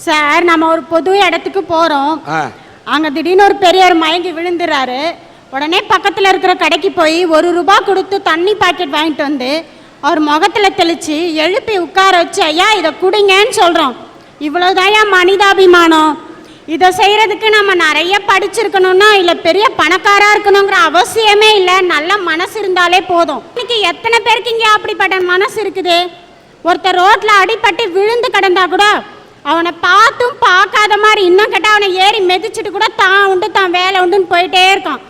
Sir, நம்ம ஒரு பொது இடத்துக்கு போறோம். அங்க திடீர்னு ஒரு பெரியவர் மயங்கி விழுந்துறாரு. உடனே பக்கத்துல இருக்கிற கடைக்கு போய் ₹1 கொடுத்து தண்ணி பாக்கெட் வாங்கிட்டு வந்து அவர் முகத்துல தெளிச்சு எழுப்பி உட்கார வச்சு, ஐயா இதை குடிங்கன்னு சொல்றோம். இவ்வளவுதான் மனிதாபிமானம். இதை செய்யறதுக்கு நம்ம நிறைய படிச்சிருக்கணும்னா இல்ல பெரிய பணக்காரா இருக்கணுங்கிற அவசியமே இல்லை. நல்ல மனசு இருந்தாலே போதும். இன்னைக்கு எத்தனை பேருக்கு இங்கே அப்படிப்பட்ட மனசு இருக்குது? ஒருத்தர் ரோட்ல அடிபட்டு விழுந்து கிடந்தா கூட அவனை பார்த்தும் பார்க்காத மாதிரி, இன்னும் கேட்டால் அவனை ஏறி மிதிச்சுட்டு கூட தான் உண்டு தான் வேலை உண்டுன்னு போயிட்டே இருக்கான்.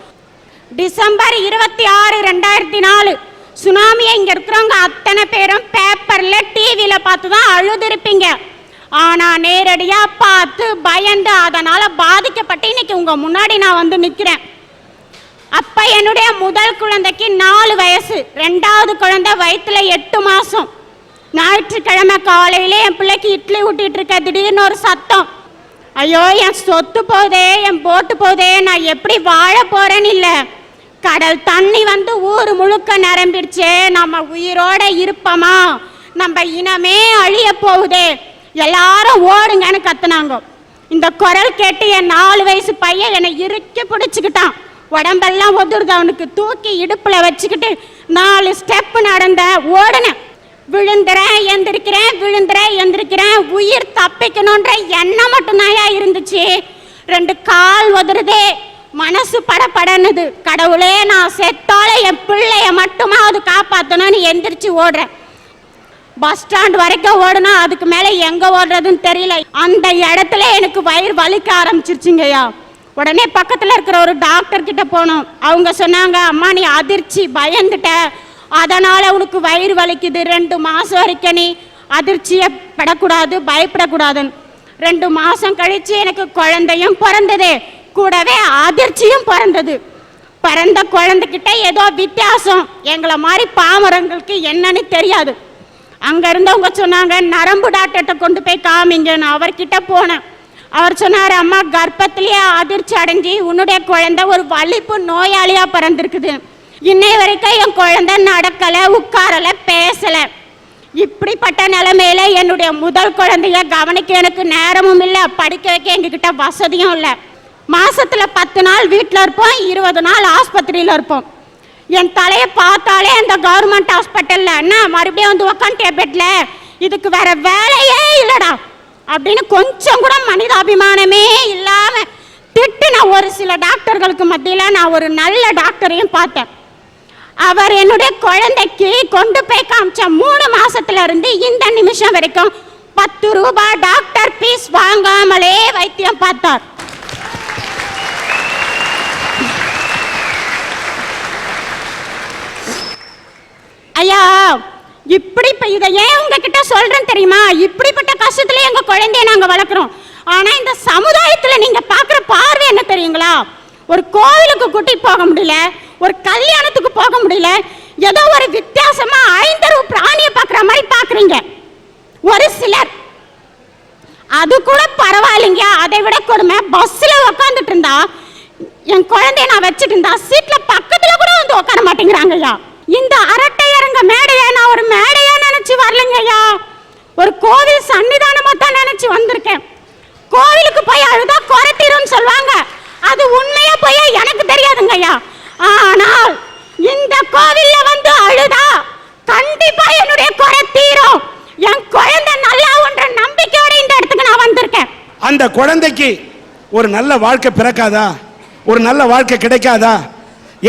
டிசம்பர் 26, 2004 சுனாமியை இங்கே இருக்கிறவங்க அத்தனை பேரும் பேப்பர்ல டிவியில பார்த்து தான் அழுதுருப்பீங்க. ஆனா நேரடியா பார்த்து பயந்து அதனால பாதிக்கப்பட்டு இன்னைக்கு உங்க முன்னாடி நான் வந்து நிக்கிறேன். அப்ப என்னுடைய முதல் குழந்தைக்கு 4 வயசு, 2வது குழந்தை வயிற்றுல 8 மாசம். ஞாயிற்றுக்கிழமை காலையிலே என் பிள்ளைக்கு இட்லி ஊட்டிட்டு இருக்க திடீர்னு ஒரு சத்தம். ஐயோ என் சொத்து போதே, என் போட்டு போதே, நான் எப்படி வாழ போறேன்னு இல்லை, கடல் தண்ணி வந்து ஊர் முழுக்க நிரம்பிடுச்சே, நம்ம உயிரோட இருப்போமா, நம்ம இனமே அழிய போகுதே, எல்லாரும் ஓடுங்கன்னு கத்துனாங்க. இந்த குரல் கேட்டு என் 4 வயசு பையன் என்னை இறுக்கி பிடிச்சிக்கிட்டான். உடம்பெல்லாம் ஒதுருது அவனுக்கு. தூக்கி இடுப்புல வச்சுக்கிட்டு 4 ஸ்டெப் நடந்த ஓடுனேன். விழுந்துறேன் எந்திரிக்கிறேன், விழுந்துறேன் எந்திரிக்கிறேன். உயிர் தப்பிக்கணுன்ற எண்ணம் மட்டும்தான் இருந்துச்சு. 2 கால் ஒதுருதே, மனசு படப்படனுது. கடவுளே, நான் செத்தால என் பிள்ளைய மட்டுமாவது காப்பாற்றணும்னு எந்திரிச்சு ஓடுறேன். பஸ் ஸ்டாண்ட் வரைக்கும் ஓடுனா அதுக்கு மேலே எங்கே ஓடுறதுன்னு தெரியல. அந்த இடத்துல எனக்கு வயிறு வலிக்க ஆரம்பிச்சிருச்சுங்கய்யா. உடனே பக்கத்தில் இருக்கிற ஒரு டாக்டர் கிட்ட போனோம். அவங்க சொன்னாங்க, அம்மா நீ அதிர்ச்சி பயந்துட்ட, அதனால் உனக்கு வயிறு வலிக்குது, 2 மாதம் வரைக்கும் நீ அதிர்ச்சியை படக்கூடாது, பயப்படக்கூடாதுன்னு. 2 மாதம் கழித்து எனக்கு குழந்தையும் பிறந்தது, கூடவே அதிர்ச்சியும் பிறந்தது. பிறந்த குழந்தைகிட்ட ஏதோ வித்தியாசம் எங்களை மாதிரி பாமரங்களுக்கு என்னன்னு தெரியாது. அங்கே இருந்தவங்க சொன்னாங்க, நரம்பு டாக்டர்கிட்ட கொண்டு போய் காமிங்கன்னு. அவர்கிட்ட போனேன். அவர் சொன்னார், அம்மா கர்ப்பத்திலேயே அதிர்ச்சி அடைஞ்சி உன்னுடைய குழந்தை ஒரு வலிப்பு நோயாளியாக பிறந்திருக்குது. இன்னைய வரைக்கும் என் குழந்தை நடக்கலை, உட்காரலை, பேசலை. இப்படிப்பட்ட நிலைமையில என்னுடைய முதல் குழந்தைய கவனிக்க எனக்கு நேரமும் இல்லை, படிக்க வைக்க எங்ககிட்ட வசதியும் இல்லை. மாசத்துல 10 நாள் வீட்டில் இருப்போம், 20 நாள் ஆஸ்பத்திரியில் இருப்போம். என் தலையை பார்த்தாலே அந்த கவர்மெண்ட் ஹாஸ்பிட்டல்ல என்ன மறுபடியும் வந்து உக்காந்து பெட்ல, இதுக்கு வேற வேலையே இல்லடா அப்படின்னு கொஞ்சம் கூட மனிதாபிமானமே இல்லாம திட்டுன ஒரு சில டாக்டர்களுக்கு மத்தியில நான் ஒரு நல்ல டாக்டரையும் பார்த்தேன். அவர் என்னுடைய குழந்தைக்கு கொண்டு போய் காமிச்ச 3 மாசத்துல இருந்து இந்த நிமிஷம் வரைக்கும் ₹10 டாக்டர் பீஸ் வாங்காமலே வைத்தியம் பார்த்தார். ஐயா, இப்படி இதை ஏன் உங்ககிட்ட சொல்றேன் தெரியுமா? இப்படிப்பட்ட கஷ்டத்துல எங்க குழந்தைய நாங்க வளர்க்குறோம். ஆனா இந்த சமுதாயத்துல நீங்க பாக்குற பார்வை என்ன தெரியுங்களா? ஒரு கோவிலுக்கு கூட்டி போக முடியல, ஒரு கல்யாணத்துக்கு போக முடியல, ஏதோ ஒரு வித்தியாசமா 5 பிராணியை பாக்குற மாதிரி பாக்குறீங்க ஒரு சிலர். அது கூட பரவாயில்லைங்க. அதை விட கொடுமை, பஸ்ல உட்காந்துட்டு இருந்தா என் குழந்தைய நான் வச்சுட்டு இருந்தா சீட்ல பக்கத்துல கூட வந்து உட்கார மாட்டேங்கிறாங்க ஐயா. இந்த அரட்டை அரங்க மேடையை நான் ஒரு மேடையா நினைச்சு வரலைங்க ஐயா, ஒரு கோவில் சன்னிதானமா தான் நினைச்சு வந்திருக்கேன். கோவிலுக்கு போய் அழுதா குறைத்தீரும் சொல்லுவாங்க, அது உண்மையா போய் எனக்கு தெரியாதுங்க ஐயா. ஆனால் இந்த கோவில்ல வந்து அழுதா கண்டிப்பா என்னுடைய குறைத்தீரும், என் குழந்தை நல்லா ஒன்ற நம்பிக்கையோட இந்த இடத்துக்கு நான் வந்திருக்கேன். அந்த குழந்தைக்கு ஒரு நல்ல வாழ்க்கை பிறக்காதா, ஒரு நல்ல வாழ்க்கை கிடைக்காதா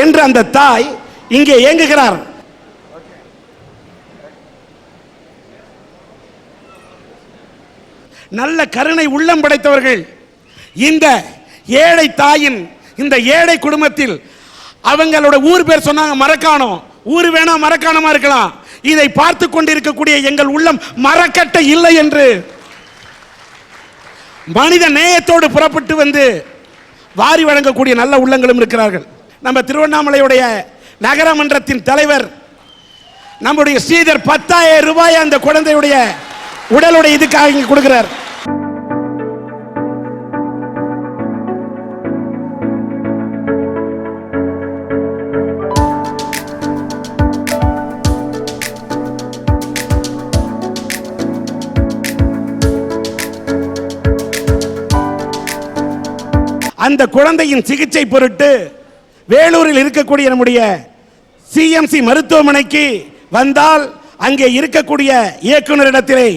என்று அந்த தாய் இங்கே ஏங்குகிறார். நல்ல கருணை உள்ளம் படைத்தவர்கள் இந்த ஏழை தாயின், இந்த ஏழை குடும்பத்தில் அவங்களோட ஊர் பேர் சொன்னாங்க மரக்காணம். ஊர் வேணா மரக்காணமா இருக்கலாம், இதை பார்த்து கொண்டிருக்கக்கூடிய எங்கள் உள்ளம் மரக்கட்ட இல்லை என்று மனித நேயத்தோடு புறப்பட்டு வந்து வாரி வழங்கக்கூடிய நல்ல உள்ளங்களும் இருக்கிறார்கள். நம்ம திருவண்ணாமலையுடைய நகரமன்றத்தின் தலைவர் நம்முடைய ஸ்ரீதர் ₹10,000 அந்த குழந்தையுடைய உடலுடைய இதுக்காக இங்க கொடுக்கிறார். அந்த குழந்தையின் சிகிச்சை பொருட்டு வேலூரில் இருக்கக்கூடிய நம்முடைய சிஎம்சி மருத்துவமனைக்கு வந்தால் அங்கே இருக்கக்கூடிய இயக்குநரிடத்திலே,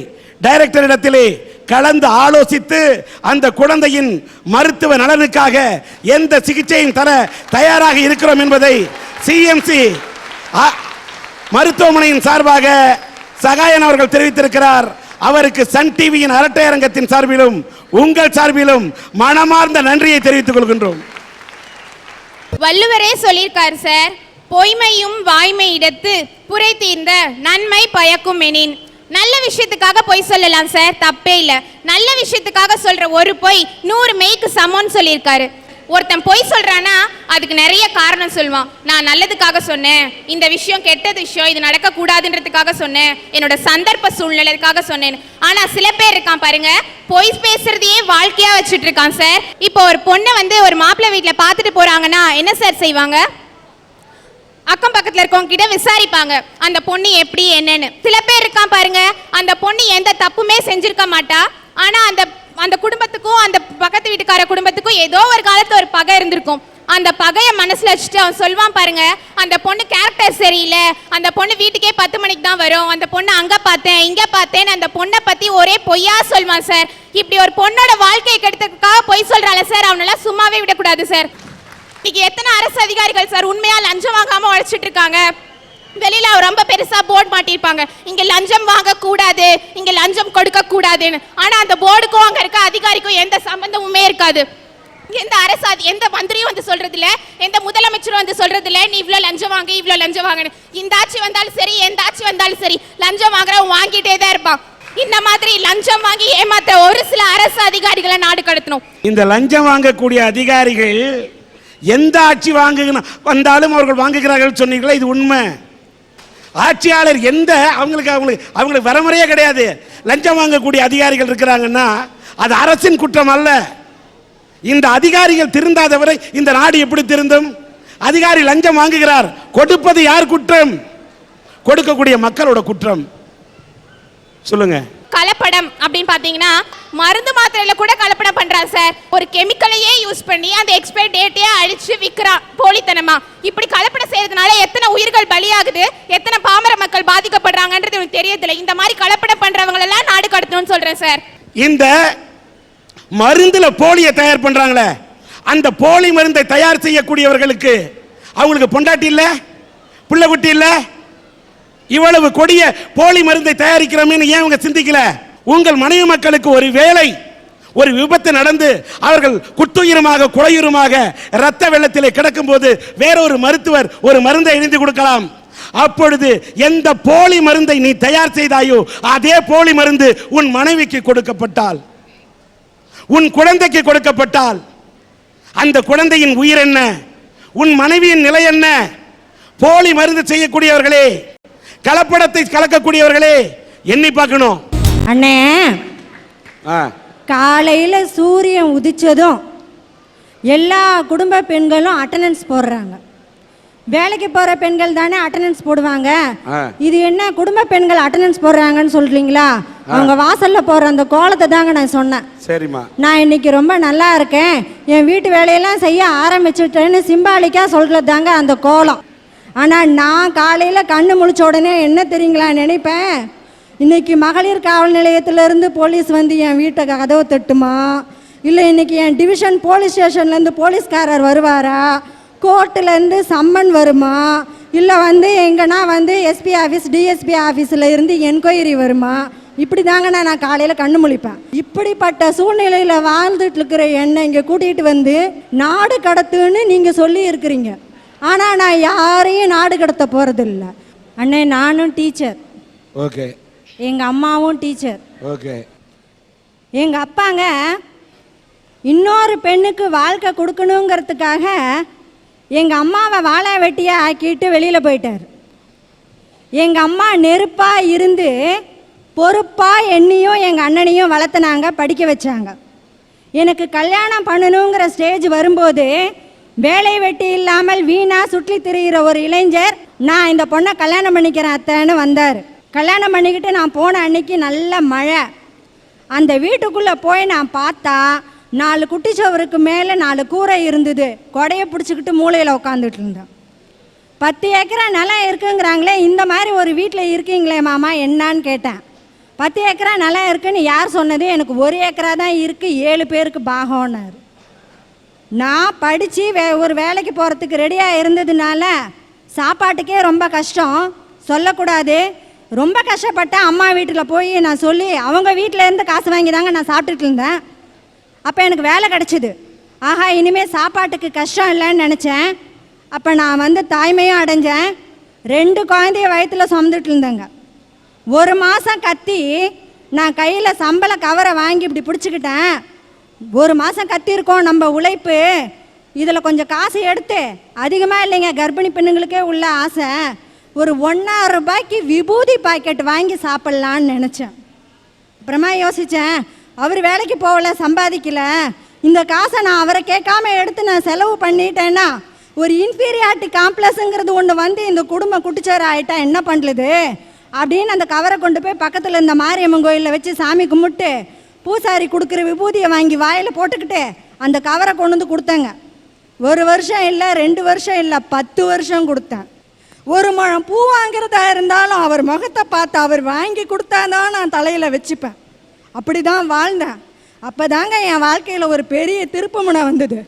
டைரக்டரிடத்திலே கலந்து ஆலோசித்து அந்த குழந்தையின் மருத்துவ நலனுக்காக எந்த சிகிச்சையும் தர தயாராக இருக்கிறோம் என்பதை சிஎம்சி மருத்துவமனையின் சார்பாக சகாயன் அவர்கள் தெரிவித்திருக்கிறார். அவருக்கு சன் டிவியின் அரட்டை அரங்கத்தின் சார்பிலும் உங்கள் சார்பிலும் மனமார்ந்த நன்றியை தெரிவித்துக் கொள்கின்றோம். வள்ளுவரே சொல்லியிருக்காரு சார், பொய்மையும் வாய்மை இடத்து புரை தீர்ந்த நன்மை பயக்கும் எனின். நல்ல விஷயத்துக்காக பொய் சொல்லலாம் சார், தப்பே இல்லை. நல்ல விஷயத்துக்காக சொல்ற ஒரு பொய் 100 மெய்க்கு சமம்னு சொல்லியிருக்காரு. ஒருத்தன் பொய் சொல்றானா அதுக்கு நிறைய காரணம் சொல்லுவான். நான் நல்லதுக்காக சொன்னேன், இந்த விஷயம் கெட்டது விஷயம், இது நடக்க கூடாதுன்றதுக்காக சொன்னேன், என்னோட சந்தர்ப்ப சூழ்நிலைக்காக சொன்னேன். ஆனா சில பேர் இருக்கான் பாருங்க, பொய் பேசுறதையே வாழ்க்கையா வச்சுட்டு இருக்கான் சார். இப்போ ஒரு பொண்ணை ஒரு மாப்பிள்ளை வீட்டுல பாத்துட்டு போறாங்கன்னா என்ன சார் செய்வாங்க? அக்கம் பக்கத்துல இருக்கவங்க கிட்ட விசாரிப்பாங்க அந்த பொண்ணு எப்படி என்னன்னு. சில பேர் இருக்கான் பாருங்க, அந்த பொண்ணு எந்த தப்புமே செஞ்சிருக்க மாட்டா, ஆனா அந்த குடும்பத்துக்கும் அந்த பக்கத்து வீட்டுக்கார குடும்பத்துக்கும் ஏதோ ஒரு காலத்துல ஒரு பகை இருந்திருக்கும். அந்த பகையை மனசுல வச்சுட்டு அவன் சொல்வான் பாருங்க, அந்த பொண்ணு கேரக்டர் சரியில்லை, அந்த பொண்ணு வீட்டுக்கே 10 மணிக்கு தான் வரும், அந்த பொண்ணு அங்க பார்த்தேன் இங்க பார்த்தேன்னு அந்த பொண்ணை பத்தி ஒரே பொய்யா சொல்வான் சார். இப்படி ஒரு பொண்ணோட வாழ்க்கையை கெடுத்ததுக்காக பொய் சொல்றால சார், அவனெல்லாம் சும்மாவே விடக்கூடாது சார். இன்னைக்கு எத்தனை அரசு அதிகாரிகள் சார் உண்மையா லஞ்சம் வாங்காம உழைச்சிட்டு இருக்காங்க. வெளியில ரொம்ப பெருசா போர்டு மாட்டிருப்பாங்க, இங்க லஞ்சம் வாங்க கூடாது, இங்க லஞ்சம் கொடுக்க கூடாதுன்னு. ஆனா அந்த போர்டுக்கும் அங்க இருக்க அதிகாரிக்கும் எந்த சம்பந்தமுமே இருக்காது. எந்த அரசு எந்த மந்திரியும் சொல்றது இல்ல, எந்த முதலமைச்சரும் சொல்றது இல்ல, நீ இவ்வளவு லஞ்சம் வாங்க இவ்வளவு லஞ்சம் வாங்கன்னு. இந்த ஆட்சி வந்தாலும் சரி எந்த ஆட்சி வந்தாலும் சரி லஞ்சம் வாங்குறவன் வாங்கிட்டே தான் இருப்பான். இந்த மாதிரி லஞ்சம் வாங்கி ஏமாத்த ஒரு சில அரசு அதிகாரிகளை நாடு கடத்தணும். இந்த லஞ்சம் வாங்கக்கூடிய அதிகாரிகள் எந்த ஆட்சி வந்தாலும் அவர்கள் வாங்குகிறார்கள் சொன்னீங்களா, இது உண்மை. ஆட்சியாளர் எந்த அவங்களுக்கு வரமுறையே கிடையாது. லஞ்சம் வாங்கக்கூடிய அதிகாரிகள் இருக்கிறாங்கன்னா அது அரசின் குற்றம் அல்ல. இந்த அதிகாரிகள் திருந்தாதவரை இந்த நாடு எப்படி திருந்தும்? அதிகாரி லஞ்சம் வாங்குகிறார், கொடுப்பது யார் குற்றம்? கொடுக்கக்கூடிய மக்களோட குற்றம். சொல்லுங்க. கலப்படம் அப்படின்னு பாத்தீங்கன்னா மருந்து மாத்திரையில கூட கலப்படம் பண்றான் சார். ஒரு கெமிக்கலையே யூஸ் பண்ணி அந்த எக்ஸ்பைரி டேட்டையே அழிச்சு விற்கிறான் போலித்தனமா. இப்படி கலப்படம் செய்யறதுனால எத்தனை உயிர்கள் பலியாகுது, எத்தனை பாமர மக்கள் பாதிக்கப்படுறாங்கன்றது எனக்கு தெரியதில்லை. இந்த மாதிரி கலப்படம் பண்றவங்க எல்லாம் நாடு கடத்தணும்னு சொல்றேன் சார். இந்த மருந்துல போலியை தயார் பண்றாங்களே, அந்த போலி மருந்தை தயார் செய்யக்கூடியவர்களுக்கு அவங்களுக்கு பொண்டாட்டி இல்ல, புள்ள குட்டி இல்ல, இவ்வளவு கொடிய போலி மருந்தை தயாரிக்கிறோமே ஏன் உங்க சிந்திக்கல? உங்கள் மனைவி மக்களுக்கு ஒரு வேளை ஒரு விபத்து நடந்து அவர்கள் குத்துயிருமாக குறையுருமாக இரத்த வெள்ளத்திலே கிடக்கும் போது வேறொரு மருத்துவர் ஒரு மருந்தை எழுதி கொடுக்கலாம். அப்பொழுது எந்த போலி மருந்தை நீ தயார் செய்தாயோ அதே போலி மருந்து உன் மனைவிக்கு கொடுக்கப்பட்டால், உன் குழந்தைக்கு கொடுக்கப்பட்டால் அந்த குழந்தையின் உயிர் என்ன? உன் மனைவியின் நிலை என்ன? போலி மருந்து செய்யக்கூடியவர்களே, கலப்படத்தை கலக்கக்கூடியவர்களே எண்ணி பார்க்கணும். அண்ணே, காலையில் சூரியன் உதிச்சதும் எல்லா குடும்ப பெண்களும் அட்டெண்டன்ஸ் போடுறாங்க. வேலைக்கு போகிற பெண்கள் தானே அட்டெண்டன்ஸ் போடுவாங்க. இது என்ன குடும்ப பெண்கள் அட்டெண்டன்ஸ் போடுறாங்கன்னு சொல்றீங்களா? அவங்க வாசல்ல போடுற அந்த கோலத்தை தாங்க நான் சொன்னேன். சரிம்மா, நான் இன்னைக்கு ரொம்ப நல்லா இருக்கேன், என் வீட்டு வேலையெல்லாம் செய்ய ஆரம்பிச்சுட்டேன்னு சிம்பாலிக்காக சொல்கிறது தாங்க அந்த கோலம். ஆனால் நான் காலையில் கண்ணு முழிச்ச உடனே என்ன தெரியுங்களா நினைப்பேன், இன்னைக்கு மகளிர் காவல் நிலையத்திலேருந்து போலீஸ் என் வீட்டை கதவை தட்டுமா, இல்லை இன்னைக்கு என் டிவிஷன் போலீஸ் ஸ்டேஷன்லேருந்து போலீஸ்காரர் வருவாரா, கோர்ட்டுலேருந்து சம்மன் வருமா, இல்லை எங்கன்னா எஸ்பி ஆஃபீஸ் டிஎஸ்பி ஆஃபீஸில் இருந்து என்கொயரி வருமா. இப்படி தாங்க நான் காலையில் கண்ணு முழிப்பேன். இப்படிப்பட்ட சூழ்நிலையில் வாழ்ந்துட்டு இருக்கிற என்னை இங்கே கூட்டிகிட்டு நாடு கடத்துன்னு நீங்கள் சொல்லி இருக்கிறீங்க. ஆனால் நான் யாரையும் நாடு கடத்த போகிறதில்ல. அண்ணே, நானும் டீச்சர், ஓகே, எங்கள் அம்மாவும் டீச்சர், ஓகே. எங்கள் அப்பாங்க இன்னொரு பெண்ணுக்கு வாழ்க்கை கொடுக்கணுங்கிறதுக்காக எங்கள் அம்மாவை வாழை வெட்டியாக ஆக்கிட்டு வெளியில் போயிட்டார். எங்கள் அம்மா நெருப்பாக இருந்து பொறுப்பாக என்னையும் எங்கள் அண்ணனையும் வளர்த்துனாங்க, படிக்க வச்சாங்க. எனக்கு கல்யாணம் பண்ணணுங்கிற ஸ்டேஜ் வரும்போது வேலை வெட்டி இல்லாமல் வீணாக சுற்றி திரிகிற ஒரு இளைஞர், நான் இந்த பொண்ணை கல்யாணம் பண்ணிக்கிறேன் அத்தைன்னு வந்தார். கல்யாணம் பண்ணிக்கிட்டு நான் போன அன்னைக்கு நல்ல மழை. அந்த வீட்டுக்குள்ளே போய் நான் பார்த்தா 4 குட்டிச்சவருக்கு மேலே 4 கூரை இருந்தது. கொடையை பிடிச்சிக்கிட்டு மூளையில் உட்காந்துட்டு இருந்தேன். 10 ஏக்கரா நிலம் இருக்குங்கிறாங்களே, இந்த மாதிரி ஒரு வீட்டில் இருக்கீங்களே மாமா என்னான்னு கேட்டேன். 10 ஏக்கரா நிலம் இருக்குன்னு யார் சொன்னது? எனக்கு 1 ஏக்கரா தான் இருக்குது, 7 பேருக்கு பாகம்னாரு. நான் படித்து ஒரு வேலைக்கு போகிறதுக்கு ரெடியாக இருந்ததுனால சாப்பாட்டுக்கே ரொம்ப கஷ்டம், சொல்லக்கூடாது. ரொம்ப கஷ்டப்பட்டேன். அம்மா வீட்டில் போய் நான் சொல்லி அவங்க வீட்டில் இருந்து காசு வாங்கி தாங்க நான் சாப்பிட்டுட்டு இருந்தேன். அப்போ எனக்கு வேலை கிடச்சிது. ஆஹா, இனிமேல் சாப்பாட்டுக்கு கஷ்டம் இல்லைன்னு நினச்சேன். அப்போ நான் வந்து தாய்மையும் அடைஞ்சேன். 2 குழந்தைய வயிற்றில் சுமந்துட்டு இருந்தேங்க. 1 மாதம் கத்தி நான் கையில் சம்பள கவரை வாங்கி இப்படி பிடிச்சிக்கிட்டேன். 1 மாதம் கத்தியிருக்கோம் நம்ம உழைப்பு, இதில் கொஞ்சம் காசு எடுத்து, அதிகமாக இல்லைங்க, கர்ப்பிணி பெண்ணுங்களுக்கே உள்ள ஆசை, ஒரு 1,000 ரூபாய்க்கு விபூதி பாக்கெட் வாங்கி சாப்பிட்லான்னு நினச்சேன். அப்புறமா யோசித்தேன், அவர் வேலைக்கு போகல, சம்பாதிக்கல, இந்த காசை நான் அவரை கேட்காம எடுத்து நான் செலவு பண்ணிட்டேன்னா ஒரு இன்ஃபீரியாரிட்டி காம்ப்ளெக்ஸுங்கிறது ஒன்று வந்து இந்த குடும்பம் குட்டிச்சேர ஆகிட்டா என்ன பண்ணுறது அப்படின்னு அந்த கவரை கொண்டு போய் பக்கத்தில் இந்த மாரியம்மன் கோயிலில் வச்சு சாமி கும்பிட்டு பூசாரி கொடுக்குற விபூதியை வாங்கி வாயில் போட்டுக்கிட்டு அந்த கவரை கொண்டு வந்து கொடுத்தேங்க. 1 வருஷம் இல்லை, 2 வருஷம் இல்லை, 10 வருஷம் கொடுத்தேன். 1 முழம் பூ வாங்கிறதா இருந்தாலும் அவர் முகத்தை பார்த்து அவர் வாங்கி கொடுத்தாதான் நான் தலையில் வச்சுப்பேன். அப்படி தான் வாழ்ந்தேன். அப்போ தாங்க என் வாழ்க்கையில் ஒரு பெரிய திருப்புமுனை வந்தது.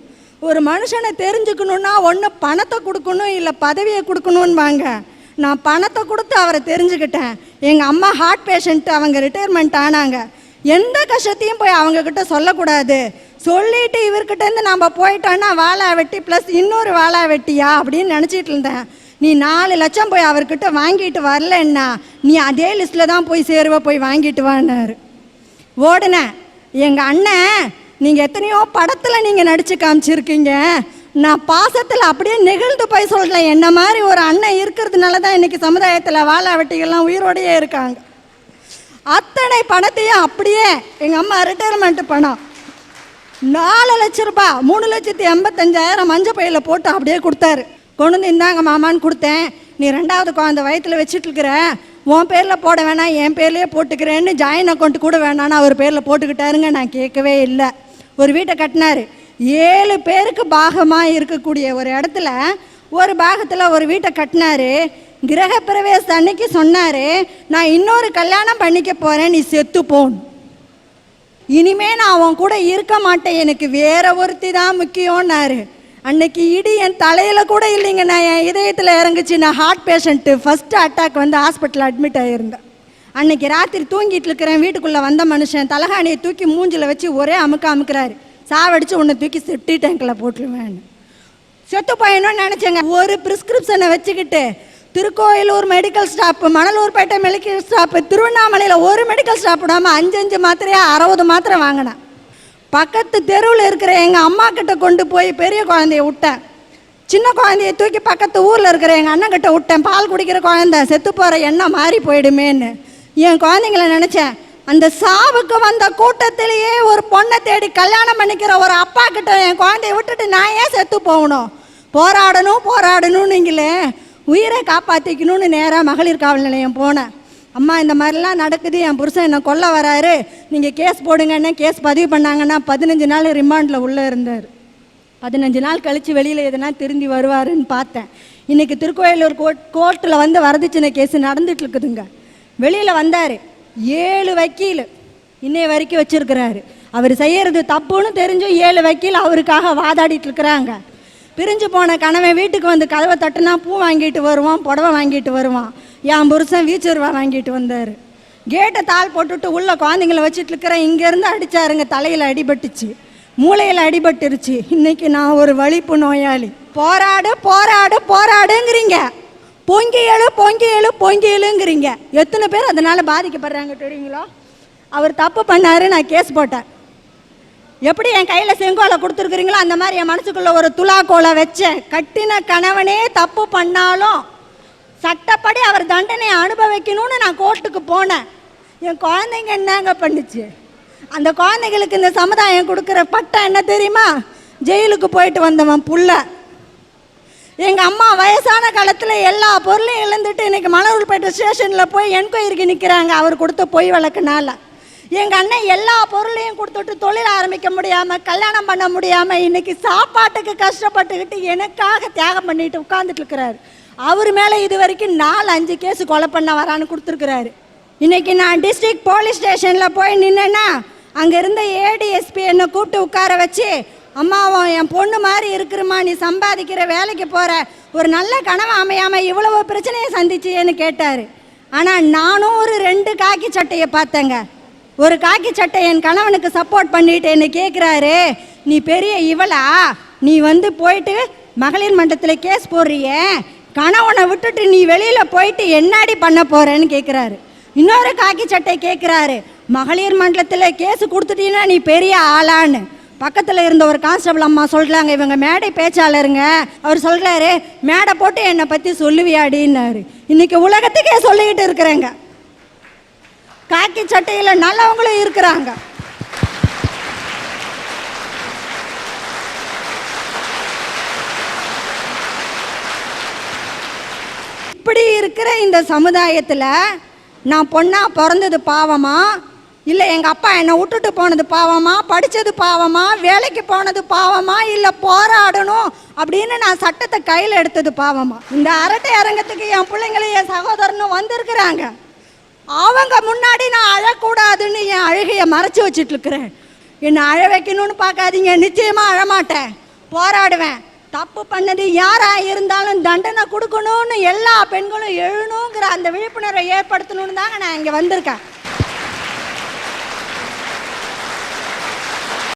ஒரு மனுஷனை தெரிஞ்சுக்கணுன்னா ஒன்று பணத்தை கொடுக்கணும், இல்லை பதவியை கொடுக்கணும்பாங்க. நான் பணத்தை கொடுத்து அவரை தெரிஞ்சுக்கிட்டேன். எங்கள் அம்மா ஹார்ட் பேஷண்ட்டு, அவங்க ரிட்டையர்மெண்ட் ஆனாங்க. எந்த கஷ்டத்தையும் போய் அவங்கக்கிட்ட சொல்லக்கூடாது, சொல்லிட்டு இவர்கிட்டேருந்து நம்ம போயிட்டோன்னா வாழா வெட்டி ப்ளஸ் இன்னொரு வாழா வெட்டியா அப்படின்னு நினச்சிட்டு இருந்தேன். நீ 4 லட்சம் போய் அவர்கிட்ட வாங்கிட்டு வரலன்னா நீ அதே லிஸ்ட்டில் தான் போய் சேருவ, போய் வாங்கிட்டு வான்னாரு. ஓடுனேன். எங்கள் அண்ணன், நீங்கள் எத்தனையோ படத்தில் நீங்கள் நடித்து காமிச்சிருக்கீங்க, நான் பாசத்தில் அப்படியே நெகிழ்ந்து போய் சொல்கிறேன், என்ன மாதிரி ஒரு அண்ணன் இருக்கிறதுனால தான் இன்றைக்கி சமுதாயத்தில் வாழா வெட்டிகள்லாம் உயிரோடையே இருக்காங்க. அத்தனை பணத்தையும் அப்படியே எங்கள் அம்மா ரிட்டையர்மெண்ட் பணம் 4 லட்ச ரூபாய் 3,85,000 மஞ்சள் பையில் போட்டு அப்படியே கொடுத்தாரு. கொண்டு வந்து இந்தாங்க மாமான்னு கொடுத்தேன். நீ 2வது குழந்தை வயிற்றில் வச்சுட்டு இருக்கிற, உன் பேரில் போட வேணாம், என் பேர்லேயே போட்டுக்கிறேன்னு ஜாயின் அக்கௌண்ட் கூட வேணான்னு அவர் பேரில் போட்டுக்கிட்டாருங்க. நான் கேட்கவே இல்லை. ஒரு வீட்டை கட்டினார். 7 பேருக்கு பாகமாக இருக்கக்கூடிய ஒரு இடத்துல ஒரு பாகத்தில் ஒரு வீட்டை கட்டினார். கிரகப்பிரவேச அன்னைக்கு சொன்னார், நான் இன்னொரு கல்யாணம் பண்ணிக்க போகிறேன், நீ செத்து போன், இனிமே நான் அவன் கூட இருக்க மாட்டேன், எனக்கு வேற ஒருத்தி தான் முக்கியம்னாரு. அன்னைக்கு இடி என் தலையில் கூட இல்லைங்க, நான் என் இதயத்தில் இறங்குச்சு. நான் ஹார்ட் பேஷண்ட்டு, ஃபஸ்ட்டு அட்டாக் வந்து ஹாஸ்பிட்டல் அட்மிட் ஆகியிருந்தேன். அன்னைக்கு ராத்திரி தூங்கிட்டு இருக்கிறேன். வீட்டுக்குள்ளே வந்த மனுஷன் தலைகாணியை தூக்கி மூஞ்சில் வச்சு ஒரே அமுக்குறாரு. சாவடிச்சு உன்னை தூக்கி செப்டி டேங்கில் போட்டுருவேன்னு. செத்து போயணும்னு நினச்சேங்க. ஒரு ப்ரிஸ்கிரிப்ஷனை வச்சுக்கிட்டு Tirukkoyilur medical stop, Manalurpettai medical stop, திருவண்ணாமலையில் ஒரு மெடிக்கல் ஸ்டாப் விடாமல் 5 மாத்திரையாக 60 மாத்திரை வாங்கினேன். பக்கத்து தெருவில் இருக்கிற எங்கள் அம்மா கிட்ட கொண்டு போய் பெரிய குழந்தைய விட்டேன். சின்ன குழந்தைய தூக்கி பக்கத்து ஊரில் இருக்கிற எங்கள் அண்ணன் கிட்ட விட்டேன். பால் குடிக்கிற குழந்தை செத்து போகிற எண்ணம் மாறி போயிடுமேன்னு என் குழந்தைங்கள நினச்சேன். அந்த சாவுக்கு வந்த கூட்டத்திலேயே ஒரு பொண்ணை தேடி கல்யாணம் பண்ணிக்கிற ஒரு அப்பா கிட்ட என் குழந்தைய விட்டுட்டு நான் ஏன் செத்து போகணும்? போராடணும்னீங்களே, உயிரை காப்பாற்றிக்கணும்னு நேராக மகளிர் காவல் நிலையம் போனேன். அம்மா இந்த மாதிரிலாம் நடக்குது, என் புருஷன் என்னை கொல்ல வராரு, நீங்கள் கேஸ் போடுங்கன்னு கேஸ் பதிவு பண்ணாங்கன்னா 15 நாள் ரிமாண்டில் உள்ளே இருந்தார். 15 நாள் கழித்து வெளியில் எதனா திரும்பி வருவாருன்னு பார்த்தேன். இன்றைக்கி திருக்கோயிலூர் கோர்ட்டில் வந்து வரதட்சணை கேஸ் நடந்துட்டு இருக்குதுங்க. வெளியில் வந்தார். 7 வக்கீல் இன்னைய வரைக்கும் வச்சுருக்கிறாரு. அவர் செய்கிறது தப்புன்னு தெரிஞ்சும் 7 வக்கீல் அவருக்காக வாதாடிட்டு இருக்கிறாங்க. பிரிஞ்சு போன கணவன் வீட்டுக்கு வந்து கதவை தட்டுனா பூ வாங்கிட்டு வருவான், புடவை வாங்கிட்டு வருவான். என் புருஷன் வீச்சருவா வாங்கிட்டு வந்தார். கேட்டை தாள் போட்டுட்டு உள்ள குழந்தைங்களை வச்சுட்டு இருக்கிறேன். இங்கேருந்து அடித்தாருங்க, தலையில் அடிபட்டுச்சு, மூளையில் அடிபட்டுருச்சு. இன்றைக்கி நான் ஒரு வலிப்பு நோயாளி. போராடுங்கிறீங்க, பொங்கி எழுங்கிறீங்க. எத்தனை பேர் அதனால் பாதிக்கப்படுறாங்க தெரியுங்களோ? அவர் தப்பு பண்ணார், நான் கேஸ் போட்டேன். எப்படி என் கையில் செங்கோலை கொடுத்துருக்குறீங்களோ அந்த மாதிரி என் மனசுக்குள்ளே ஒரு துலாக்கோலை வச்சேன். கட்டின கணவனே தப்பு பண்ணாலும் சட்டப்படி அவர் தண்டனையை அனுபவிக்கணும்னு நான் கோர்ட்டுக்கு போனேன். என் குழந்தைங்க என்னங்க பண்ணுச்சு? அந்த குழந்தைங்களுக்கு இந்த சமுதாயம் கொடுக்குற பட்டம் என்ன தெரியுமா? ஜெயிலுக்கு போயிட்டு வந்தவன் புள்ள. எங்கள் அம்மா வயசான காலத்தில் எல்லா பொருளையும் இழந்துட்டு இன்றைக்கி மணலூர்பேட்டை ஸ்டேஷனில் போய் என்கொயரிக்கு நிற்கிறாங்க அவர் கொடுத்த பொய் வழக்குனால. எங்கள் அண்ணன் எல்லா பொருளையும் கொடுத்துட்டு தொழில் ஆரம்பிக்க முடியாமல் கல்யாணம் பண்ண முடியாமல் இன்னைக்கு சாப்பாட்டுக்கு கஷ்டப்பட்டுக்கிட்டு எனக்காக தியாகம் பண்ணிட்டு உட்காந்துட்டு இருக்கிறாரு. அவர் மேலே இது வரைக்கும் 4-5 கேஸ் கொலை பண்ண வரான்னு கொடுத்துருக்குறாரு. இன்னைக்கு நான் டிஸ்ட்ரிக்ட் போலீஸ் ஸ்டேஷனில் போய் நின்னேன்னா அங்கே இருந்த ஏடிஎஸ்பி என்னை கூப்பிட்டு உட்கார வச்சு, அம்மாவும் என் பொண்ணு மாதிரி இருக்கிறமா, நீ சம்பாதிக்கிற வேலைக்கு போகிற, ஒரு நல்ல கனவு அமையாமல் இவ்வளவு பிரச்சனையை சந்திச்சியேன்னு கேட்டார். ஆனால் நானும் ஒரு 2 காக்கி சட்டையை பார்த்தேங்க. ஒரு காக்கி சட்டை என் கணவனுக்கு சப்போர்ட் பண்ணிட்டு என்ன கேட்குறாரு, நீ பெரிய இவளா, நீ போயிட்டு மகளிர் மன்றத்தில் கேஸ் போடுறியே, கணவனை விட்டுட்டு நீ வெளியில் போயிட்டு என்னாடி பண்ண போகிறேன்னு கேட்குறாரு. இன்னொரு காக்கி சட்டை கேட்குறாரு, மகளிர் மன்றத்தில் கேஸ் கொடுத்துட்டீங்கன்னா நீ பெரிய ஆளான்னு. பக்கத்தில் இருந்த ஒரு கான்ஸ்டபிள் அம்மா சொல்கிறாங்க, இவங்க மேடை பேச்சாளருங்க, அவர் சொல்கிறாரு, மேடை போட்டு என்னை பற்றி சொல்லுவியாடின்னாரு. இன்னைக்கு உலகத்துக்கே சொல்லிக்கிட்டு இருக்கிறேங்க. காக்கி சட்டையில் நல்லவங்களும் இருக்கிறாங்க. இப்படி இருக்கிற இந்த சமுதாயத்தில் நான் பொண்ணா பிறந்தது பாவமா, இல்லை எங்கள் அப்பா என்னை விட்டுட்டு போனது பாவமா, படித்தது பாவமா, வேலைக்கு போனது பாவமா, இல்லை போராடணும் அப்படின்னு நான் சட்டத்தை கையில் எடுத்தது பாவமா? இந்த அரட்டை அரங்கத்துக்கு என் பிள்ளைங்களும் என் சகோதரனும் வந்திருக்கிறாங்க. அவங்க முன்னாடி நான் அழக்கூடாதுன்னு என் அழுகையை மறைச்சி வச்சுட்டு இருக்கிறேன். என்னை அழ வைக்கணும்னு பார்க்காதீங்க, நிச்சயமாக அழமாட்டேன், போராடுவேன். தப்பு பண்ணது யாராக இருந்தாலும் தண்டனை கொடுக்கணும்னு எல்லா பெண்களும் எழுணுங்கிற அந்த விழிப்புணர்வை ஏற்படுத்தணும்னு தாங்க நான் இங்கே வந்திருக்கேன்.